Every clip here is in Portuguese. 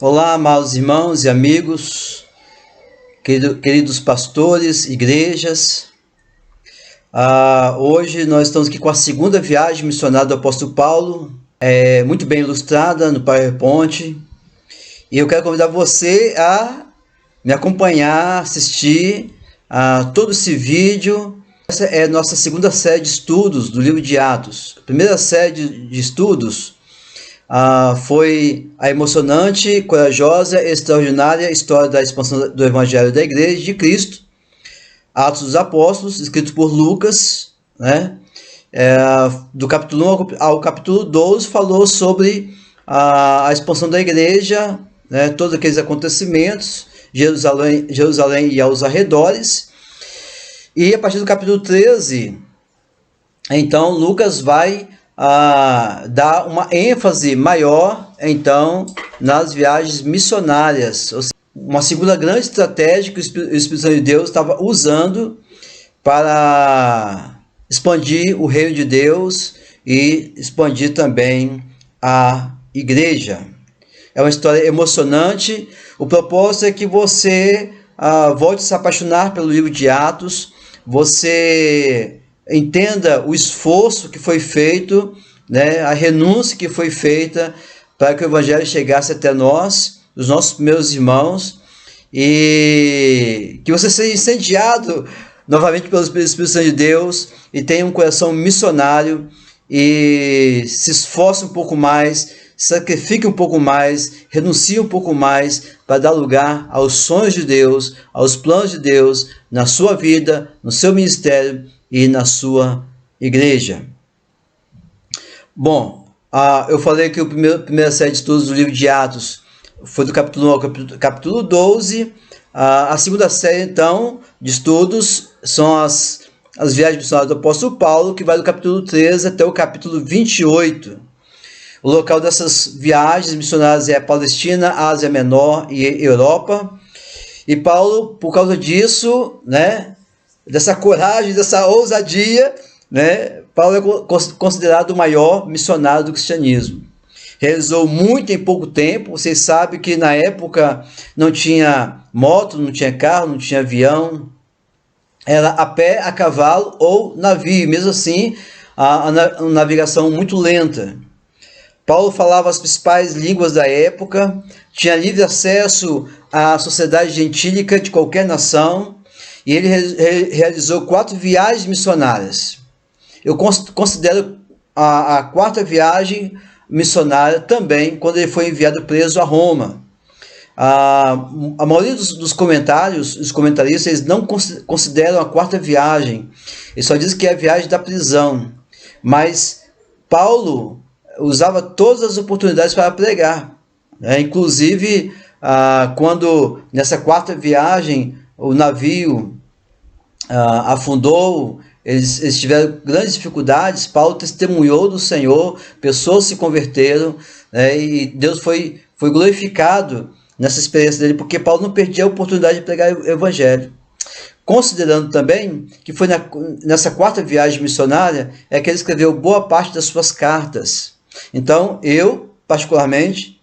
Olá, amados irmãos e amigos, queridos pastores, igrejas. Hoje nós estamos aqui com a segunda viagem missionária do apóstolo Paulo, muito bem ilustrada no PowerPoint. E eu quero convidar você a me acompanhar, assistir a todo esse vídeo. Essa é a nossa segunda série de estudos do livro de Atos. A primeira série de estudos foi a emocionante, corajosa e extraordinária história da expansão do Evangelho da Igreja de Cristo, Atos dos Apóstolos, escrito por Lucas, né? Do capítulo 1 ao capítulo 12, falou sobre a expansão da igreja, né? Todos aqueles acontecimentos, Jerusalém e aos arredores. E a partir do capítulo 13, então, Lucas vai dar uma ênfase maior, então, nas viagens missionárias. Ou seja, uma segunda grande estratégia que o Espírito Santo de Deus estava usando para expandir o reino de Deus e expandir também a igreja. É uma história emocionante. O propósito é que você volte a se apaixonar pelo livro de Atos, você entenda o esforço que foi feito, né, a renúncia que foi feita para que o Evangelho chegasse até nós, os nossos primeiros irmãos, e que você seja incendiado novamente pelo Espírito Santo de Deus e tenha um coração missionário e se esforce um pouco mais, sacrifique um pouco mais, renuncie um pouco mais para dar lugar aos sonhos de Deus, aos planos de Deus na sua vida, no seu ministério e na sua igreja. Bom, eu falei que a primeira série de estudos do livro de Atos foi do capítulo 1 ao capítulo 12. A segunda série, então, de estudos são as viagens missionárias do apóstolo Paulo, que vai do capítulo 13 até o capítulo 28. O local dessas viagens missionárias é a Palestina, Ásia Menor e Europa. E Paulo, por causa disso, né, dessa coragem, dessa ousadia, né, Paulo é considerado o maior missionário do cristianismo. Realizou muito em pouco tempo. Vocês sabem que na época não tinha moto, não tinha carro, não tinha avião. Era a pé, a cavalo ou navio. Mesmo assim, a navegação muito lenta. Paulo falava as principais línguas da época, tinha livre acesso à sociedade gentílica de qualquer nação, e ele realizou 4 viagens missionárias. Eu considero a 4ª viagem missionária também, quando ele foi enviado preso a Roma. A maioria dos comentários, os comentaristas, eles não consideram a 4ª viagem, eles só dizem que é a viagem da prisão. Mas Paulo usava todas as oportunidades para pregar, né? Inclusive, quando nessa 4ª viagem o navio afundou, eles tiveram grandes dificuldades. Paulo testemunhou do Senhor, pessoas se converteram, né? E Deus foi glorificado nessa experiência dele, porque Paulo não perdia a oportunidade de pregar o Evangelho. Considerando também que foi nessa 4ª viagem missionária é que ele escreveu boa parte das suas cartas. Então, eu, particularmente,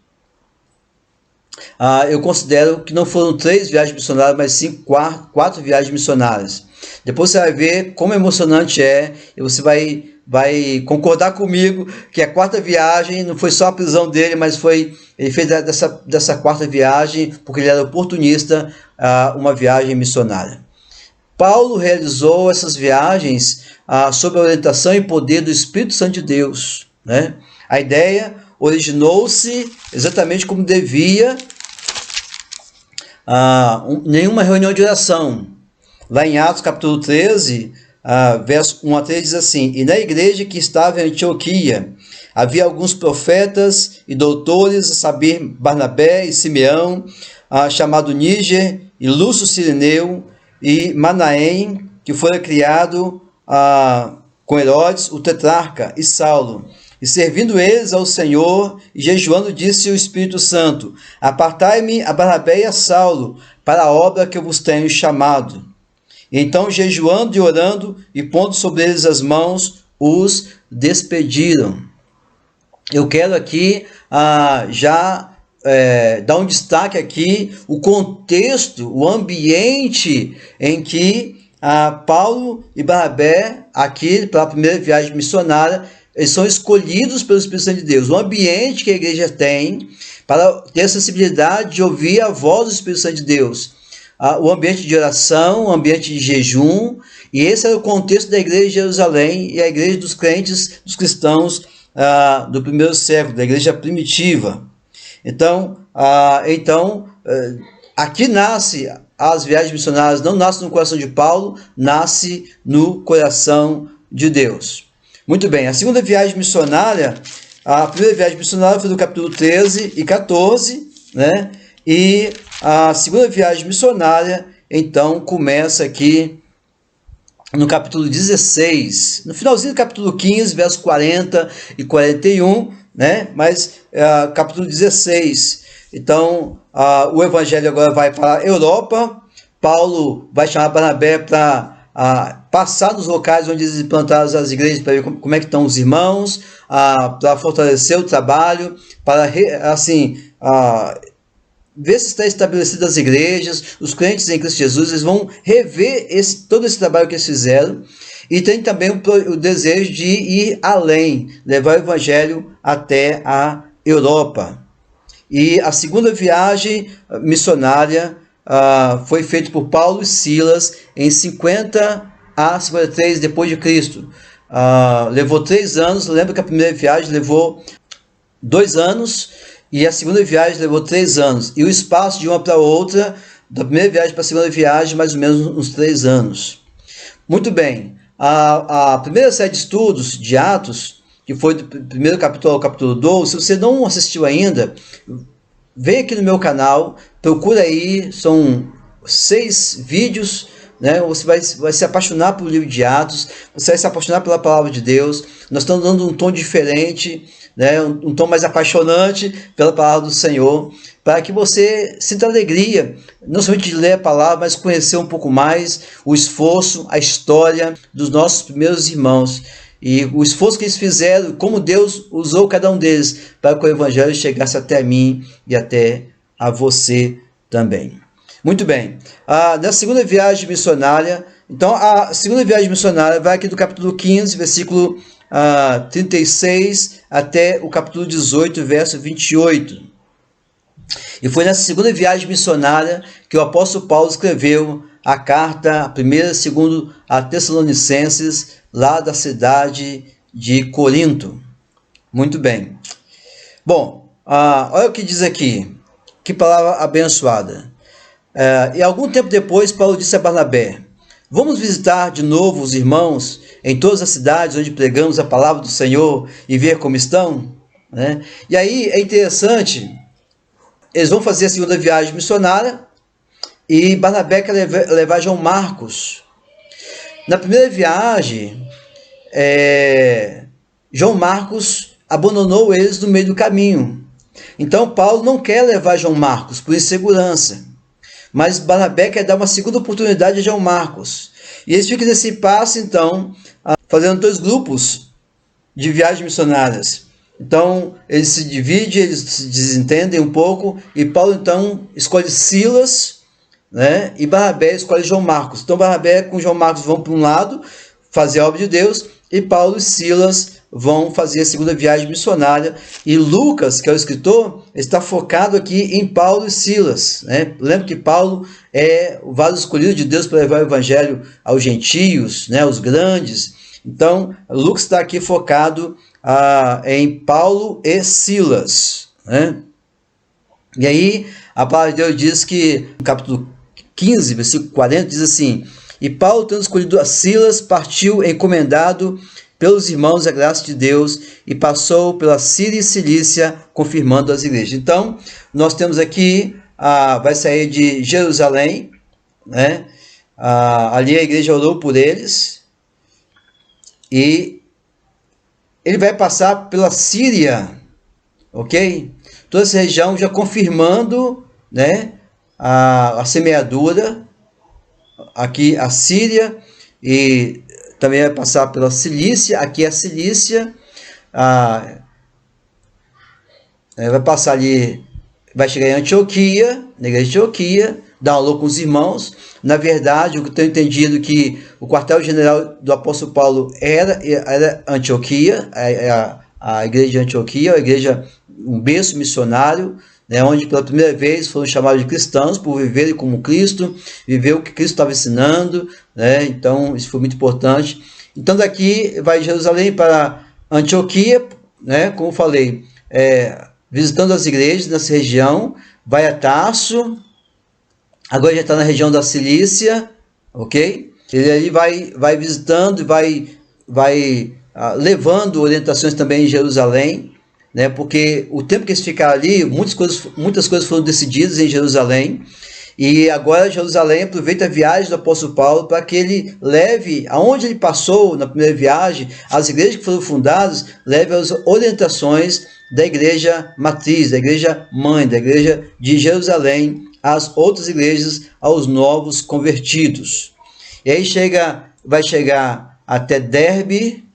eu considero que não foram 3 viagens missionárias, mas sim 4 viagens missionárias. Depois você vai ver como emocionante é, e você vai concordar comigo que a 4ª viagem não foi só a prisão dele, mas ele fez dessa 4ª viagem, porque ele era oportunista, uma viagem missionária. Paulo realizou essas viagens sob a orientação e poder do Espírito Santo de Deus, né? A ideia originou-se exatamente como devia nenhuma reunião de oração. Lá em Atos capítulo 13, verso 1 a 3 diz assim: E na igreja que estava em Antioquia havia alguns profetas e doutores, a saber, Barnabé e Simeão, chamado Níger, e Lúcio Cireneu, e Manaém, que fora criado com Herodes, o tetrarca, e Saulo. E servindo eles ao Senhor, e jejuando, disse o Espírito Santo: Apartai-me a Barnabé e a Saulo, para a obra que eu vos tenho chamado. E então, jejuando e orando, e pondo sobre eles as mãos, os despediram. Eu quero aqui já dar um destaque aqui o contexto, o ambiente em que Paulo e Barnabé, aqui pela primeira viagem missionária, eles são escolhidos pelo Espírito Santo de Deus. O ambiente que a igreja tem para ter a sensibilidade de ouvir a voz do Espírito Santo de Deus. O ambiente de oração, o ambiente de jejum, e esse era o contexto da igreja de Jerusalém e a igreja dos crentes, dos cristãos do primeiro século, da igreja primitiva. Então, aqui nasce as viagens missionárias, não nasce no coração de Paulo, nasce no coração de Deus. Muito bem, a segunda viagem missionária, a primeira viagem missionária foi do capítulo 13 e 14, né? E a segunda viagem missionária, então, começa aqui no capítulo 16, no finalzinho do capítulo 15, versos 40 e 41, né? Mas capítulo 16, então, o evangelho agora vai para a Europa. Paulo vai chamar Barnabé para passar nos locais onde eles plantaram as igrejas, para ver como é que estão os irmãos, para fortalecer o trabalho, para ver se está estabelecidas as igrejas, os crentes em Cristo Jesus. Eles vão rever todo esse trabalho que eles fizeram, e tem também o desejo de ir além, levar o evangelho até a Europa. E a segunda viagem missionária foi feita por Paulo e Silas em 50 a 53 depois de Cristo. Levou 3 anos. Lembra que a primeira viagem levou 2 anos e a segunda viagem levou 3 anos. E o espaço de uma para outra, da primeira viagem para a segunda viagem, mais ou menos uns 3 anos. Muito bem. A primeira série de estudos de Atos, que foi do primeiro capítulo ao capítulo 12, se você não assistiu ainda, vem aqui no meu canal, procura aí, são 6 vídeos, né? Você vai se apaixonar pelo livro de Atos, você vai se apaixonar pela palavra de Deus. Nós estamos dando um tom diferente, né? Um tom mais apaixonante pela palavra do Senhor, para que você sinta alegria, não somente de ler a palavra, mas conhecer um pouco mais o esforço, a história dos nossos primeiros irmãos, e o esforço que eles fizeram, como Deus usou cada um deles para que o evangelho chegasse até mim e até a você também. Muito bem. Na segunda viagem missionária, então a segunda viagem missionária vai aqui do capítulo 15, versículo 36 até o capítulo 18, verso 28. E foi nessa segunda viagem missionária que o apóstolo Paulo escreveu a carta, a primeira, segundo a Tessalonicenses, lá da cidade de Corinto. Muito bem. Bom, olha o que diz aqui. Que palavra abençoada. E algum tempo depois, Paulo disse a Barnabé: vamos visitar de novo os irmãos em todas as cidades onde pregamos a palavra do Senhor e ver como estão? Né? E aí é interessante, eles vão fazer a segunda viagem missionária e Barnabé quer levar João Marcos. Na primeira viagem, João Marcos abandonou eles no meio do caminho. Então Paulo não quer levar João Marcos por insegurança, mas Barnabé quer dar uma segunda oportunidade a João Marcos. E eles ficam nesse impasse, então, fazendo 2 grupos de viagens missionárias. Então, eles se dividem, eles se desentendem um pouco, e Paulo, então, escolhe Silas, né? E Barnabé escolhe João Marcos. Então, Barnabé com João Marcos vão para um lado, fazer a obra de Deus, e Paulo e Silas vão fazer a segunda viagem missionária. E Lucas, que é o escritor, está focado aqui em Paulo e Silas, né? Lembra que Paulo é o vaso escolhido de Deus para levar o evangelho aos gentios, né? Os grandes. Então, Lucas está aqui focado em Paulo e Silas, né? E aí, a palavra de Deus diz que, no capítulo 15, versículo 40, diz assim: e Paulo, tendo escolhido a Silas, partiu encomendado pelos irmãos a graça de Deus e passou pela Síria e Cilícia, confirmando as igrejas. Então, nós temos aqui, vai sair de Jerusalém, né? Ali a igreja orou por eles, e ele vai passar pela Síria, ok? Toda essa região já confirmando, né, a semeadura, aqui a Síria, e também vai passar pela Cilícia, aqui a Cilícia, vai passar ali vai chegar em Antioquia, na igreja de Antioquia, dar um alô com os irmãos. Na verdade, eu tenho entendido que o quartel-general do apóstolo Paulo era Antioquia, a igreja de Antioquia, a igreja, um berço missionário, né, onde pela primeira vez foram chamados de cristãos por viverem como Cristo, viver o que Cristo estava ensinando, né? Então isso foi muito importante. Então daqui vai de Jerusalém para Antioquia, né, como falei, visitando as igrejas nessa região, vai a Tarso, agora já está na região da Cilícia, ok? Ele ali vai visitando e vai levando orientações também em Jerusalém, né? Porque o tempo que eles ficaram ali, muitas coisas foram decididas em Jerusalém, e agora Jerusalém aproveita a viagem do apóstolo Paulo para que ele leve, aonde ele passou na primeira viagem, as igrejas que foram fundadas, leve as orientações da igreja matriz, da igreja mãe, da igreja de Jerusalém, às outras igrejas, aos novos convertidos. E aí vai chegar até Derbe.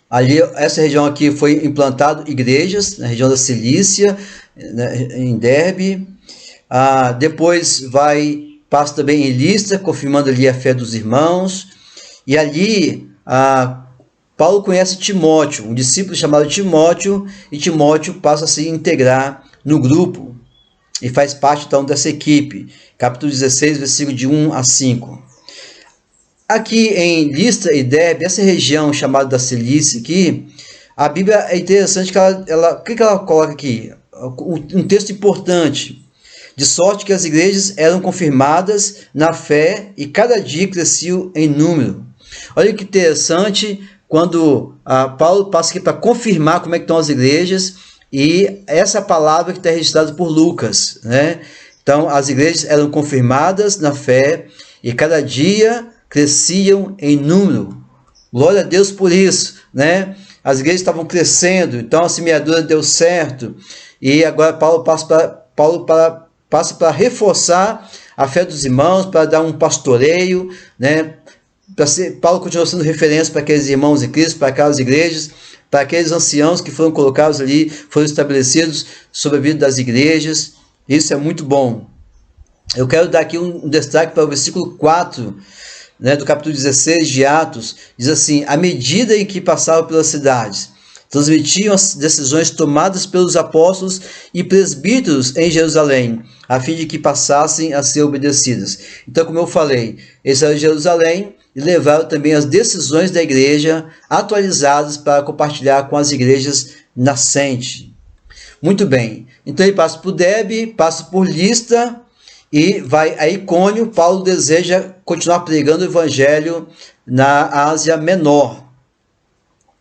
Ali, essa região aqui foi implantado igrejas, na região da Cilícia, né, em Derbe. Depois passa também em Listra, confirmando ali a fé dos irmãos. E ali, Paulo conhece Timóteo, um discípulo chamado Timóteo, e Timóteo passa a se integrar no grupo e faz parte então dessa equipe. Capítulo 16, versículo de 1 a 5. Aqui em Listra e Derbe, essa região chamada da Cilícia aqui, a Bíblia é interessante que o que ela coloca aqui? Um texto importante. De sorte que as igrejas eram confirmadas na fé e cada dia cresciam em número. Olha que interessante quando Paulo passa aqui para confirmar como é que estão as igrejas, e essa palavra que está registrada por Lucas, né? Então, as igrejas eram confirmadas na fé e cada dia cresciam em número. Glória a Deus por isso, né? As igrejas estavam crescendo, então a semeadura deu certo, e agora Paulo passa para reforçar a fé dos irmãos, para dar um pastoreio, né? Paulo continua sendo referência para aqueles irmãos em Cristo, para aquelas igrejas, para aqueles anciãos que foram colocados ali, foram estabelecidos sobre a vida das igrejas. Isso é muito bom. Eu quero dar aqui um destaque para o versículo 4, né, do capítulo 16 de Atos. Diz assim: à medida em que passavam pelas cidades, transmitiam as decisões tomadas pelos apóstolos e presbíteros em Jerusalém, a fim de que passassem a ser obedecidas. Então, como eu falei, eles saíram de Jerusalém e levaram também as decisões da igreja atualizadas para compartilhar com as igrejas nascentes. Muito bem, então ele passa por Derbe, passa por Listra e vai a Icônio. Paulo deseja continuar pregando o evangelho na Ásia Menor.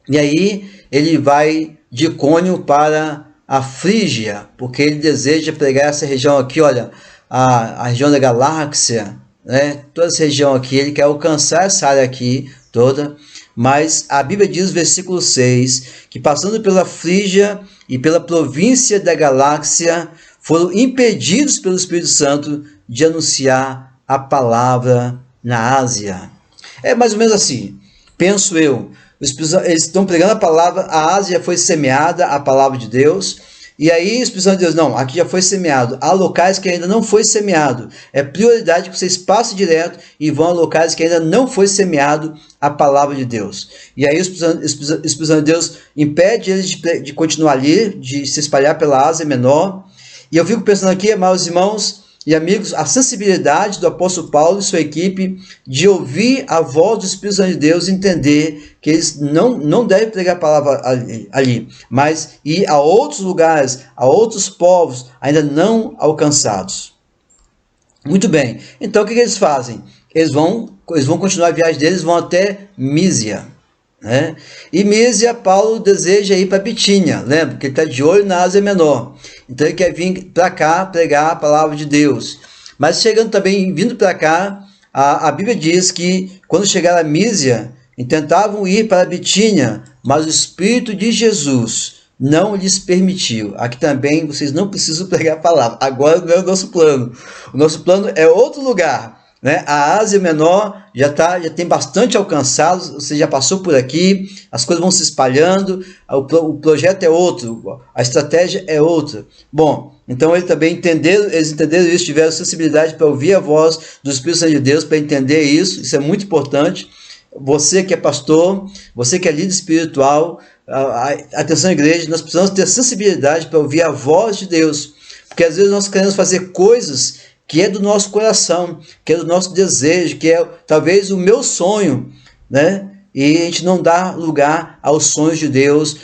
E aí ele vai de Icônio para a Frígia, porque ele deseja pregar essa região aqui, olha, a região da Galáxia, né? Toda essa região aqui, ele quer alcançar essa área aqui toda. Mas a Bíblia diz, versículo 6, que passando pela Frígia e pela província da Galáxia, foram impedidos pelo Espírito Santo de anunciar a palavra na Ásia. É mais ou menos assim, penso eu. Eles estão pregando a palavra, a Ásia foi semeada, a palavra de Deus, e aí o Espírito Santo de Deus, não, aqui já foi semeado, há locais que ainda não foi semeado, é prioridade que vocês passem direto e vão a locais que ainda não foi semeado a palavra de Deus. E aí o Espírito Santo de Deus impede eles de continuar ali, de se espalhar pela Ásia Menor. E eu fico pensando aqui, meus irmãos e amigos, a sensibilidade do apóstolo Paulo e sua equipe de ouvir a voz do Espírito Santo de Deus e entender que eles não devem pregar a palavra ali, mas ir a outros lugares, a outros povos ainda não alcançados. Muito bem, então o que eles fazem? Eles vão continuar a viagem deles, vão até Mísia, né? E Mísia, Paulo deseja ir para Bitínia, lembra? Porque ele está de olho na Ásia Menor, então ele quer vir para cá pregar a palavra de Deus. Mas vindo para cá, a Bíblia diz que quando chegaram a Mísia, tentavam ir para Bitínia, mas o Espírito de Jesus não lhes permitiu. Aqui também vocês não precisam pregar a palavra, agora não é o nosso plano. O nosso plano é outro lugar. né? A Ásia Menor já tem bastante alcançado, você já passou por aqui, as coisas vão se espalhando, o projeto é outro, a estratégia é outra. Bom, então eles entenderam isso, tiveram sensibilidade para ouvir a voz do Espírito Santo de Deus, para entender isso é muito importante. Você que é pastor, você que é líder espiritual, atenção igreja, nós precisamos ter sensibilidade para ouvir a voz de Deus, porque às vezes nós queremos fazer coisas que é do nosso coração, que é do nosso desejo, que é talvez o meu sonho, né? E a gente não dá lugar aos sonhos de Deus,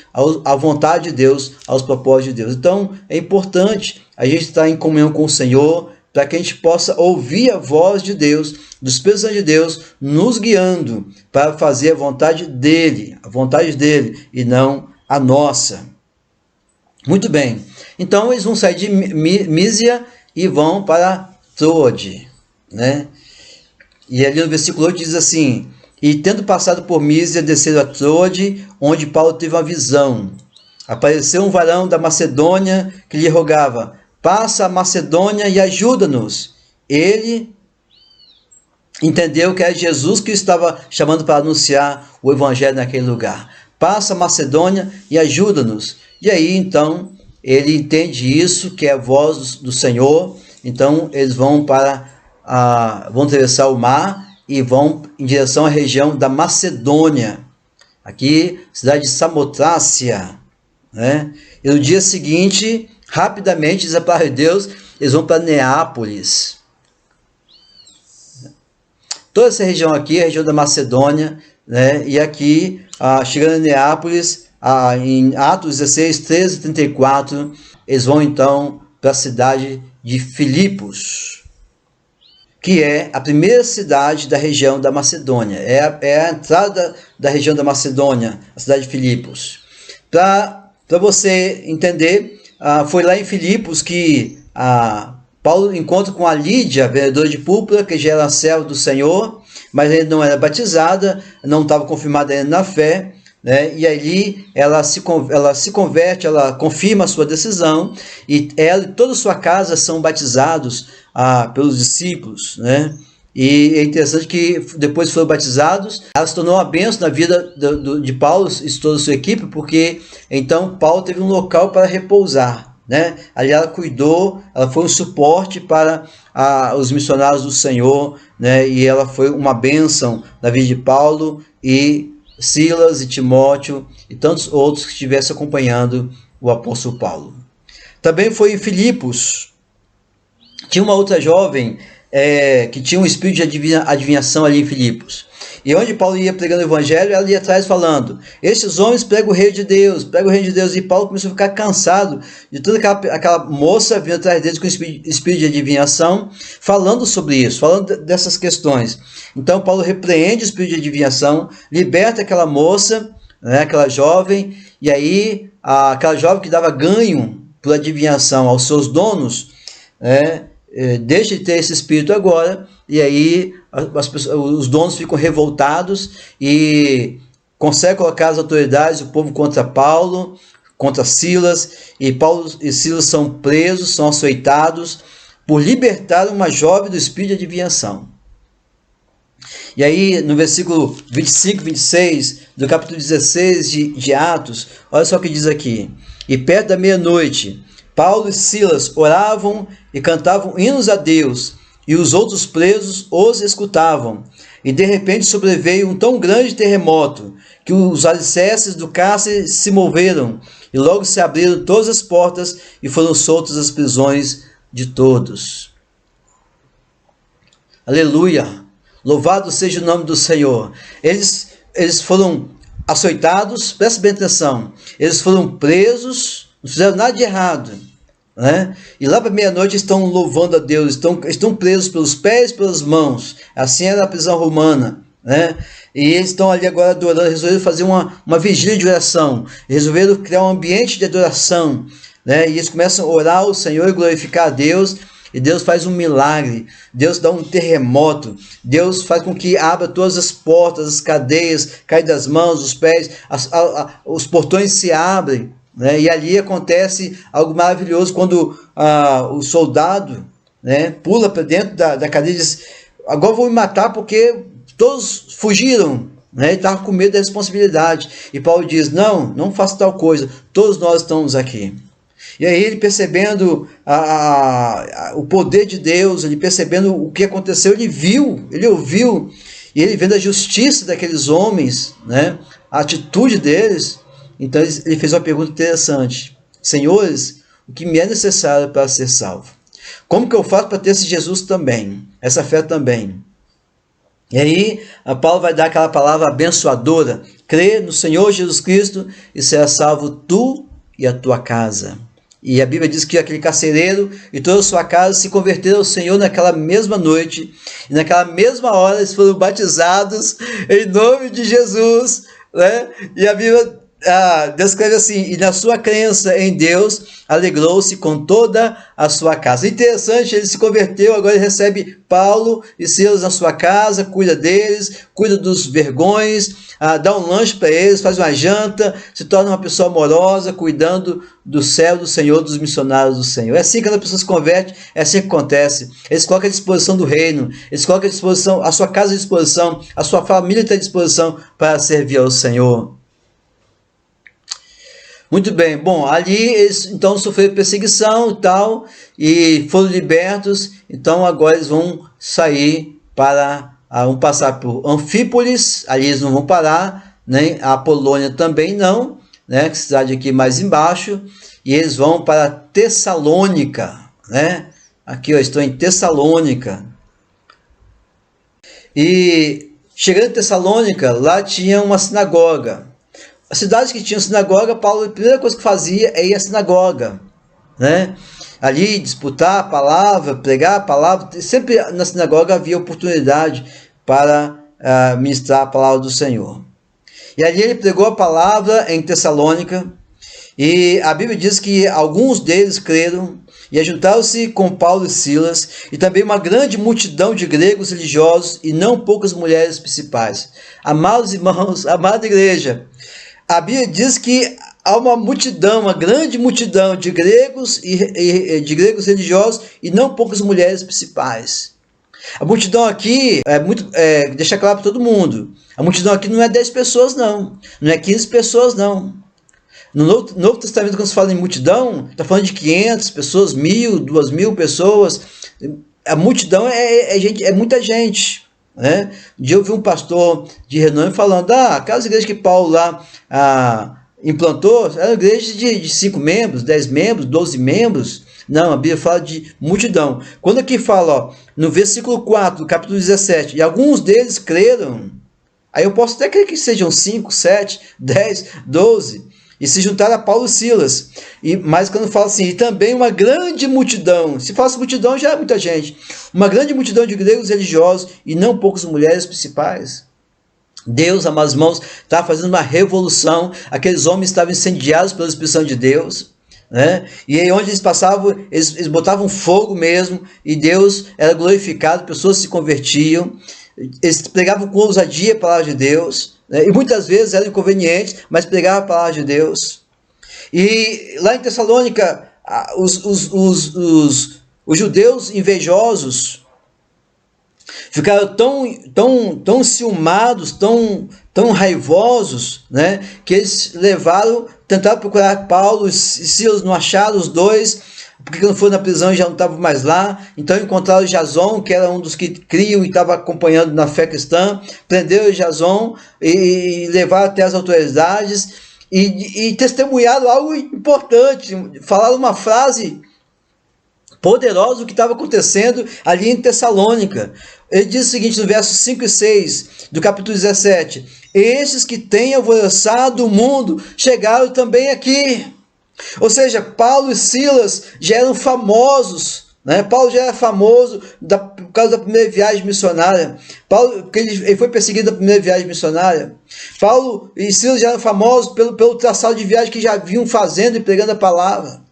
à vontade de Deus, aos propósitos de Deus. Então é importante a gente estar em comunhão com o Senhor, para que a gente possa ouvir a voz de Deus, do Espírito Santo de Deus, nos guiando para fazer a vontade dele e não a nossa. Muito bem, então eles vão sair de Mísia e vão para Troade, né? E ali no versículo 8 diz assim: e tendo passado por Mísia, desceram a Troade, onde Paulo teve uma visão. Apareceu um varão da Macedônia que lhe rogava: passa a Macedônia e ajuda-nos. Ele entendeu que era Jesus que estava chamando para anunciar o evangelho naquele lugar. Passa a Macedônia e ajuda-nos. E aí então ele entende isso, que é a voz do Senhor. Então eles vão vão atravessar o mar e vão em direção à região da Macedônia, aqui cidade de Samotrácia, né? E no dia seguinte, rapidamente, diz a palavra de Deus, eles vão para Neápolis. Toda essa região aqui é a região da Macedônia, né? E aqui, chegando em Neápolis, em Atos 16, 13 e 34, eles vão então para a cidade de Filipos, que é a primeira cidade da região da Macedônia. É a entrada da região da Macedônia, a cidade de Filipos. Para você entender, foi lá em Filipos que Paulo encontra com a Lídia, vendedora de púrpura, que já era serva do Senhor, mas ainda não era batizada, não estava confirmada ainda na fé, né? E ali ela se converte, ela confirma a sua decisão, e ela e toda a sua casa são batizados pelos discípulos, né? E é interessante que depois foram batizados, ela se tornou uma bênção na vida de Paulo e toda a sua equipe, porque então Paulo teve um local para repousar, né? Ali ela cuidou, ela foi um suporte para os missionários do Senhor, né? E ela foi uma bênção na vida de Paulo e Silas e Timóteo e tantos outros que estivessem acompanhando o apóstolo Paulo. Também foi em Filipos, tinha uma outra jovem que tinha um espírito de adivinhação ali em Filipos. E onde Paulo ia pregando o evangelho, ela ia atrás falando: esses homens pregam o reino de Deus, pregam o reino de Deus. E Paulo começou a ficar cansado de toda aquela moça vindo atrás deles com espírito de adivinhação, falando sobre isso, falando dessas questões. Então Paulo repreende o espírito de adivinhação, liberta aquela moça, né, aquela jovem, e aí aquela jovem que dava ganho por adivinhação aos seus donos, deixa de ter esse espírito agora, e aí os donos ficam revoltados e conseguem colocar as autoridades, o povo contra Paulo, contra Silas, e Paulo e Silas são presos, são açoitados por libertar uma jovem do espírito de adivinhação. E aí no versículo 25 e 26 do capítulo 16 de Atos, olha só o que diz aqui: e perto da meia-noite, Paulo e Silas oravam e cantavam hinos a Deus, e os outros presos os escutavam. E de repente sobreveio um tão grande terremoto, que os alicerces do cárcere se moveram, e logo se abriram todas as portas, e foram soltas as prisões de todos. Aleluia! Louvado seja o nome do Senhor. Eles foram açoitados, presta bem atenção, eles foram presos, não fizeram nada de errado, né? E lá para meia-noite estão louvando a Deus, estão presos pelos pés e pelas mãos. Assim era a prisão romana, né? E eles estão ali agora adorando, resolveram fazer uma vigília de oração, resolveram criar um ambiente de adoração, né? E eles começam a orar ao Senhor e glorificar a Deus. E Deus faz um milagre, Deus dá um terremoto, Deus faz com que abra todas as portas, as cadeias, caem das mãos, dos pés, os portões se abrem, né? E ali acontece algo maravilhoso quando o soldado, né, pula para dentro da cadeia e diz: agora vão me matar porque todos fugiram, né? Ele estava com medo da responsabilidade. E Paulo diz, não faça tal coisa, todos nós estamos aqui. E aí ele percebendo o poder de Deus, ele percebendo o que aconteceu, ele viu, ele ouviu, e ele vendo a justiça daqueles homens, né? A atitude deles, então ele fez uma pergunta interessante. Senhores, o que me é necessário para ser salvo? Como que eu faço para ter esse Jesus também? Essa fé também? E aí, Paulo vai dar aquela palavra abençoadora. Crê no Senhor Jesus Cristo e será salvo tu e a tua casa. E a Bíblia diz que aquele carcereiro e toda a sua casa se converteram ao Senhor naquela mesma noite. E naquela mesma hora eles foram batizados em nome de Jesus, né? E a Bíblia descreve assim, e na sua crença em Deus, alegrou-se com toda a sua casa. Interessante, ele se converteu, agora ele recebe Paulo e Silas na sua casa, cuida deles, cuida dos vergões, dá um lanche para eles, faz uma janta, se torna uma pessoa amorosa, cuidando do céu, do Senhor, dos missionários do Senhor. É assim que a pessoa se converte, é assim que acontece. Eles colocam à disposição do reino, eles colocam à disposição, a sua casa à disposição, a sua família está à disposição para servir ao Senhor. Muito bem, bom, ali eles então sofreram perseguição e tal, e foram libertos, então agora eles vão sair vão passar por Anfípolis, ali eles não vão parar, né? A Polônia também não, né? Cidade aqui mais embaixo, e eles vão para Tessalônica, né? Aqui eu estou em Tessalônica, e chegando em Tessalônica, lá tinha uma sinagoga. As cidades que tinham sinagoga, Paulo, a primeira coisa que fazia é ir à sinagoga, né? Ali disputar a palavra, pregar a palavra, sempre na sinagoga havia oportunidade para ministrar a palavra do Senhor. E ali ele pregou a palavra em Tessalônica, e a Bíblia diz que alguns deles creram, e ajuntaram-se com Paulo e Silas, e também uma grande multidão de gregos religiosos, e não poucas mulheres principais. Amados irmãos, amada igreja, a Bíblia diz que há uma multidão, uma grande multidão de gregos de gregos religiosos e não poucas mulheres principais. A multidão aqui deixa claro para todo mundo. A multidão aqui não é 10 pessoas não é 15 pessoas não. No Novo Testamento, quando se fala em multidão, está falando de 500 pessoas, 1.000, 2.000 pessoas. A multidão é muita gente. Né? Um dia eu vi um pastor de renome falando, aquelas igrejas que Paulo lá implantou, eram igrejas de 5 membros, 10 membros, 12 membros. Não, a Bíblia fala de multidão. Quando aqui fala, no versículo 4 do capítulo 17, e alguns deles creram, aí eu posso até crer que sejam 5, 7, 10, 12, e se juntaram a Paulo e Silas. Mas quando fala assim, e também uma grande multidão, se fala multidão já é muita gente, uma grande multidão de gregos religiosos e não poucas mulheres principais. Deus, amados irmãos, estava fazendo uma revolução, aqueles homens estavam incendiados pela expressão de Deus, né? E aí onde eles passavam, eles botavam fogo mesmo, e Deus era glorificado, pessoas se convertiam, eles pregavam com ousadia a palavra de Deus, e muitas vezes eram inconvenientes, mas pregavam a palavra de Deus. E lá em Tessalônica, os judeus invejosos ficaram tão ciumados, tão raivosos, né, que eles tentaram procurar Paulo e Silas, não acharam os dois, porque não foram na prisão e já não estavam mais lá. Então encontraram Jason, que era um dos que criam e estava acompanhando na fé cristã, prenderam Jason e levaram até as autoridades e testemunharam algo importante, falaram uma frase poderosa do que estava acontecendo ali em Tessalônica. Ele diz o seguinte no versos 5 e 6 do capítulo 17: estes que têm alvoroçado o mundo chegaram também aqui. Ou seja, Paulo e Silas já eram famosos, né? Paulo já era famoso por causa da primeira viagem missionária. Ele foi perseguido na primeira viagem missionária. Paulo e Silas já eram famosos pelo traçado de viagem que já vinham fazendo e pregando a palavra.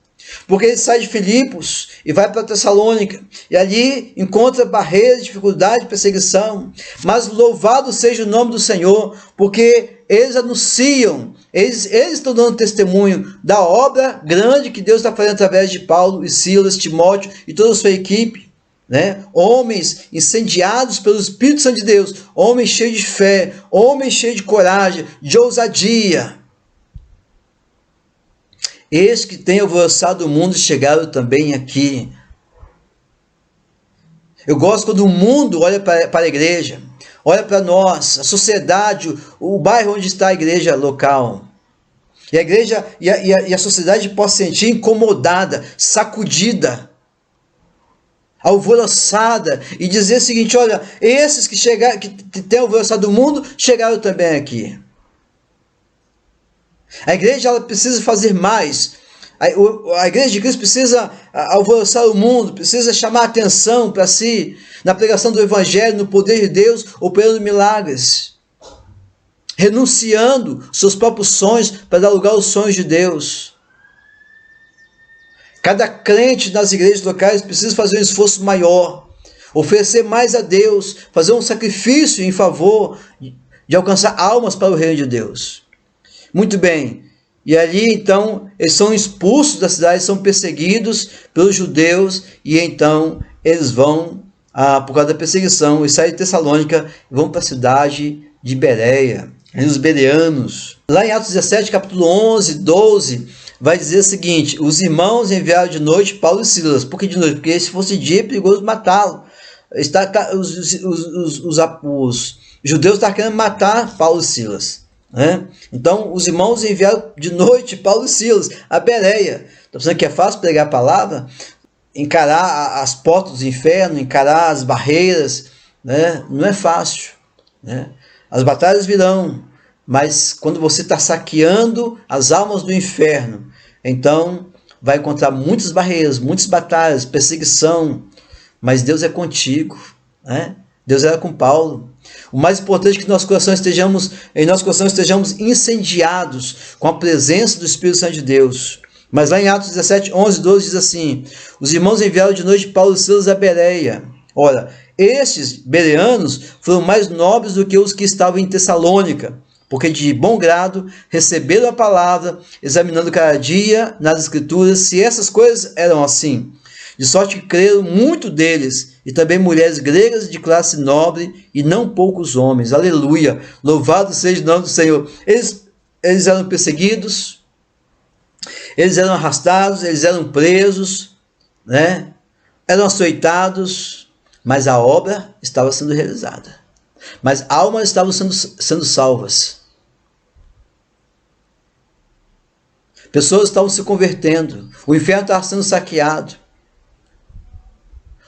Porque ele sai de Filipos e vai para Tessalônica, e ali encontra barreiras, dificuldade, perseguição. Mas louvado seja o nome do Senhor, porque eles anunciam, eles estão dando testemunho da obra grande que Deus está fazendo através de Paulo e Silas, Timóteo e toda a sua equipe. né? Homens incendiados pelo Espírito Santo de Deus, homens cheios de fé, homens cheios de coragem, de ousadia. Eis que têm alvoroçado o mundo e chegaram também aqui. Eu gosto quando o mundo olha para a igreja, olha para nós, a sociedade, o bairro onde está a igreja local. E a igreja e a sociedade possa se sentir incomodada, sacudida, alvoroçada, e dizer o seguinte: olha, esses que chegaram, que têm alvoroçado o mundo, chegaram também aqui. A igreja ela precisa fazer mais. A igreja de Cristo precisa alvoroçar o mundo, precisa chamar a atenção para si, na pregação do Evangelho, no poder de Deus, operando milagres, renunciando seus próprios sonhos para dar lugar aos sonhos de Deus. Cada crente nas igrejas locais precisa fazer um esforço maior, oferecer mais a Deus, fazer um sacrifício em favor de alcançar almas para o reino de Deus. Muito bem. E ali, então, eles são expulsos da cidade, são perseguidos pelos judeus, e então eles vão, por causa da perseguição, e saem de Tessalônica e vão para a cidade de Bereia, os bereanos. Lá em Atos 17, capítulo 11, 12, vai dizer o seguinte: os irmãos enviaram de noite Paulo e Silas. Por que de noite? Porque se fosse dia, é perigoso matá-lo. Os judeus estavam querendo matar Paulo e Silas. Então os irmãos enviaram de noite Paulo e Silas a Bereia. Está pensando que é fácil pregar a palavra? Encarar as portas do inferno, encarar as barreiras, né? Não é fácil, né? As batalhas virão, mas quando você está saqueando as almas do inferno, então vai encontrar muitas barreiras, muitas batalhas, perseguição, mas Deus é contigo, né? Deus era com Paulo. O mais importante é que em nosso coração estejamos incendiados com a presença do Espírito Santo de Deus. Mas lá em Atos 17, 11, 12 diz assim: os irmãos enviaram de noite Paulo e Silas a Bereia. Ora, estes bereanos foram mais nobres do que os que estavam em Tessalônica, porque de bom grado receberam a palavra, examinando cada dia nas Escrituras se essas coisas eram assim. De sorte que creram muito deles, e também mulheres gregas de classe nobre, e não poucos homens. Aleluia! Louvado seja o nome do Senhor. Eles eram perseguidos, eles eram arrastados, eles eram presos, né? Eram açoitados, mas a obra estava sendo realizada. Mas almas estavam sendo salvas. Pessoas estavam se convertendo. O inferno estava sendo saqueado.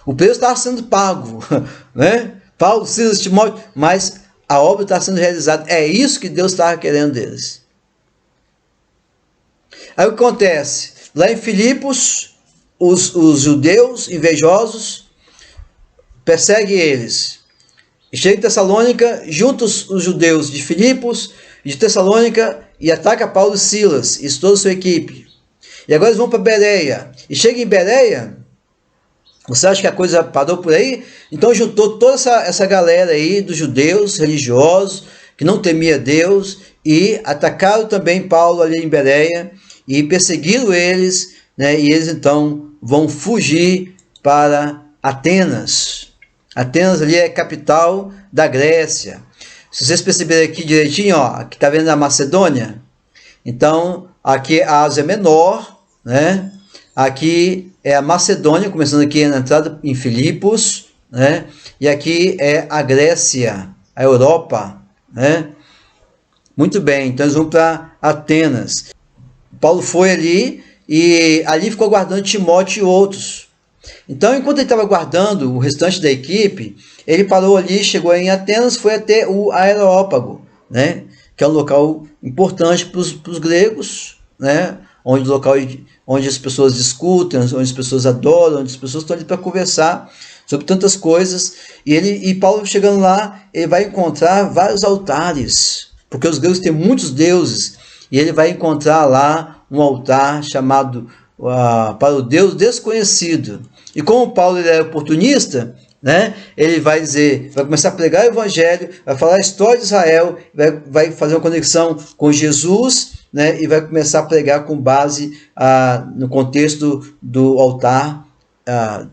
O preço estava sendo pago, né? Paulo, Silas, Timóteo, mas a obra está sendo realizada. É isso que Deus estava querendo deles. Aí o que acontece? Lá em Filipos, os judeus invejosos perseguem eles. E chega em Tessalônica, juntam os judeus de Filipos e de Tessalônica e ataca Paulo e Silas e toda a sua equipe. E agora eles vão para Bereia. E chega em Bereia. Você acha que a coisa parou por aí? Então juntou toda essa galera aí dos judeus religiosos que não temia Deus e atacaram também Paulo ali em Bereia e perseguiram eles, né? E eles então vão fugir para Atenas. Atenas ali é a capital da Grécia. Se vocês perceberem aqui direitinho, ó, aqui está vendo a Macedônia? Então aqui a Ásia Menor, né? Aqui é a Macedônia, começando aqui na entrada em Filipos, né? E aqui é a Grécia, a Europa, né? Muito bem, então eles vão para Atenas. Paulo foi ali e ali ficou guardando Timóteo e outros. Então, enquanto ele estava guardando o restante da equipe, ele parou ali, chegou em Atenas, foi até o Areópago, né? Que é um local importante para os gregos, né? Onde as pessoas discutem, onde as pessoas adoram, onde as pessoas estão ali para conversar sobre tantas coisas. E Paulo, chegando lá, ele vai encontrar vários altares, porque os gregos têm muitos deuses, e ele vai encontrar lá um altar chamado para o Deus desconhecido. E como Paulo ele é oportunista, né, ele vai começar a pregar o evangelho, vai falar a história de Israel, vai fazer uma conexão com Jesus, né, e vai começar a pregar com base no contexto do altar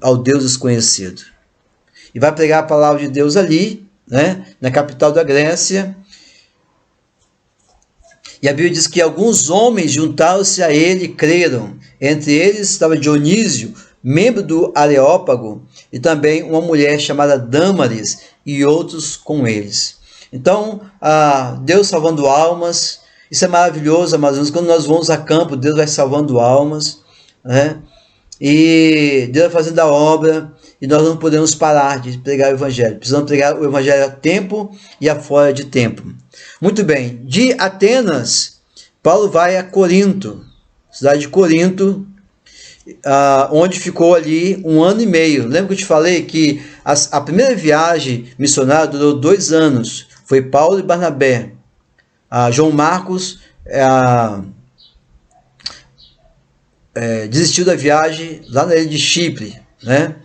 ao Deus desconhecido. E vai pregar a palavra de Deus ali, né, na capital da Grécia. E a Bíblia diz que alguns homens juntaram-se a ele e creram. Entre eles estava Dionísio, membro do Areópago, e também uma mulher chamada Dâmaris, e outros com eles. Então, Deus salvando almas. Isso é maravilhoso, amados. Quando nós vamos a campo, Deus vai salvando almas, né? E Deus vai fazendo a obra, e nós não podemos parar de pregar o Evangelho. Precisamos pregar o Evangelho a tempo e a fora de tempo. Muito bem, de Atenas, Paulo vai a Corinto, cidade de Corinto, onde ficou ali 1 ano e meio. Lembra que eu te falei que a primeira viagem missionária durou 2 anos. Foi Paulo e Barnabé. João Marcos desistiu da viagem lá na ilha de Chipre, né?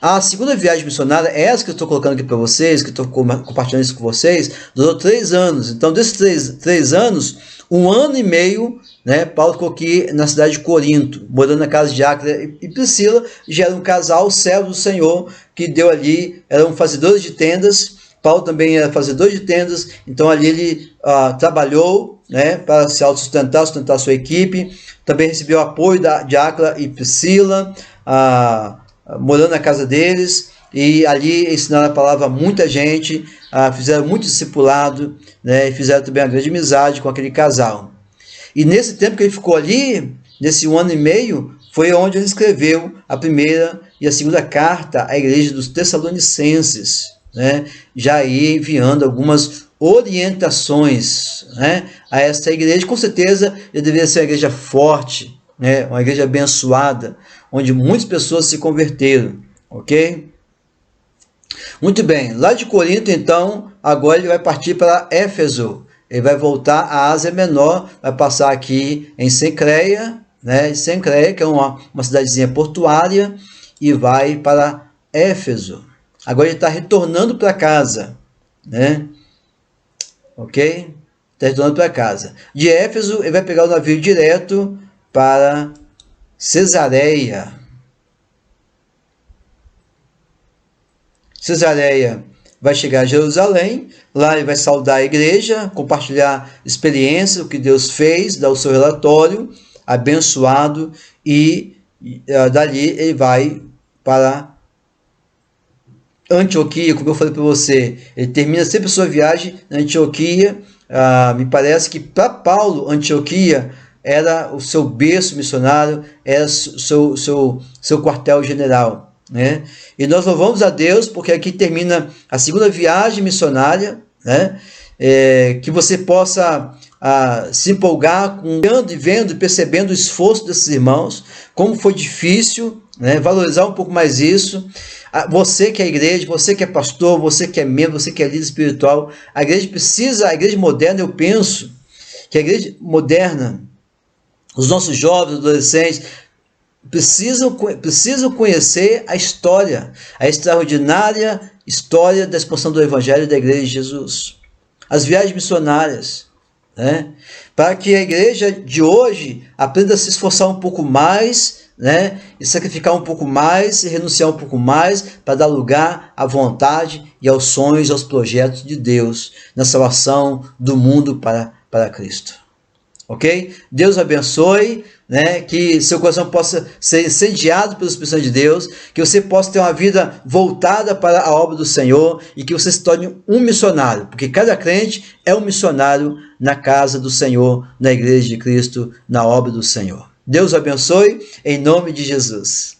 A segunda viagem missionária, essa que eu estou colocando aqui para vocês, que eu estou compartilhando isso com vocês, durou 3 anos. Então, desses 3 anos, 1 ano e meio, né, Paulo ficou aqui na cidade de Corinto, morando na casa de Áquila e Priscila. Já era um casal, servo do Senhor, que deu ali, eram fazedores de tendas. Paulo também era fazedor de tendas, então ali ele trabalhou, né, para se autossustentar, sustentar sua equipe. Também recebeu apoio de Áquila e Priscila, morando na casa deles, e ali ensinaram a palavra a muita gente, fizeram muito discipulado, né, e fizeram também uma grande amizade com aquele casal. E nesse tempo que ele ficou ali, nesse 1 ano e meio, foi onde ele escreveu a primeira e a segunda carta à igreja dos Tessalonicenses, né, já aí enviando algumas orientações, né, a essa igreja. Com certeza ele deveria ser uma igreja forte, né, uma igreja abençoada, onde muitas pessoas se converteram, ok? Muito bem, lá de Corinto, então, agora ele vai partir para Éfeso. Ele vai voltar à Ásia Menor, vai passar aqui em Cencreia, né? Cencreia, que é uma cidadezinha portuária, e vai para Éfeso. Agora ele está retornando para casa, né? Ok? Está retornando para casa. De Éfeso, ele vai pegar o navio direto para Cesareia. Cesareia vai chegar a Jerusalém, lá ele vai saudar a igreja, compartilhar experiência, o que Deus fez, dar o seu relatório, abençoado, e dali ele vai para Antioquia, como eu falei para você. Ele termina sempre a sua viagem na Antioquia. Me parece que para Paulo, Antioquia era o seu berço missionário, era o seu quartel-general, né? E nós louvamos a Deus porque aqui termina a segunda viagem missionária, né? Que você possa se empolgar olhando e vendo e percebendo o esforço desses irmãos, como foi difícil, né? Valorizar um pouco mais isso. Você que é igreja, você que é pastor, você que é membro, você que é líder espiritual, a igreja moderna, eu penso que a igreja moderna, os nossos jovens, adolescentes, precisam conhecer a história, a extraordinária história da expansão do Evangelho da Igreja de Jesus. As viagens missionárias, né? Para que a igreja de hoje aprenda a se esforçar um pouco mais, né? E sacrificar um pouco mais, e renunciar um pouco mais, para dar lugar à vontade e aos sonhos, aos projetos de Deus, na salvação do mundo para Cristo. Ok? Deus abençoe, né? Que seu coração possa ser incendiado pelo Espírito Santo de Deus, que você possa ter uma vida voltada para a obra do Senhor e que você se torne um missionário, porque cada crente é um missionário na casa do Senhor, na igreja de Cristo, na obra do Senhor. Deus abençoe, em nome de Jesus.